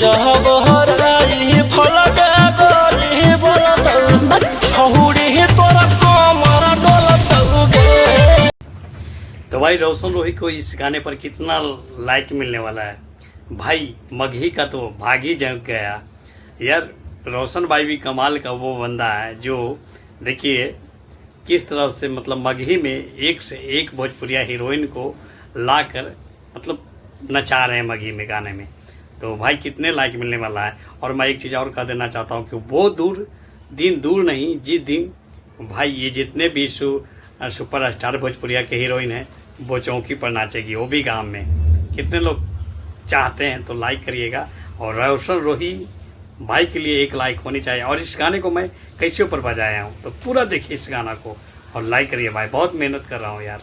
जब हराई फलक गोरी बोलत छहुड़ी तोरा कमर डोलत गे। तो भाई रोशन रोही को इस गाने पर कितना लाइक मिलने वाला है भाई। मगही का तो भाग ही जम गया यार। रोशन भाई भी कमाल का वो बंदा है जो देखिए किस तरह से मतलब मगही में एक से एक भोजपुरिया हीरोइन को लाकर मतलब नचा रहे हैं मगही में गाने में। तो भाई कितने लाइक मिलने वाला है। और मैं एक चीज़ और कह देना चाहता हूँ कि वो दिन दूर नहीं, जिस दिन भाई ये जितने भी सुपर स्टार भोजपुरिया के हीरोइन हैं वो चौकी पर नाचेगी, वो भी गाँव में। कितने लोग चाहते हैं तो लाइक करिएगा। और रोशन रोही भाई के लिए एक लाइक होनी चाहिए। और इस गाने को मैं कैसे ऊपर बजाया हूँ तो पूरा देखिए इस गाना को और लाइक करिए भाई। बहुत मेहनत कर रहा हूँ यार।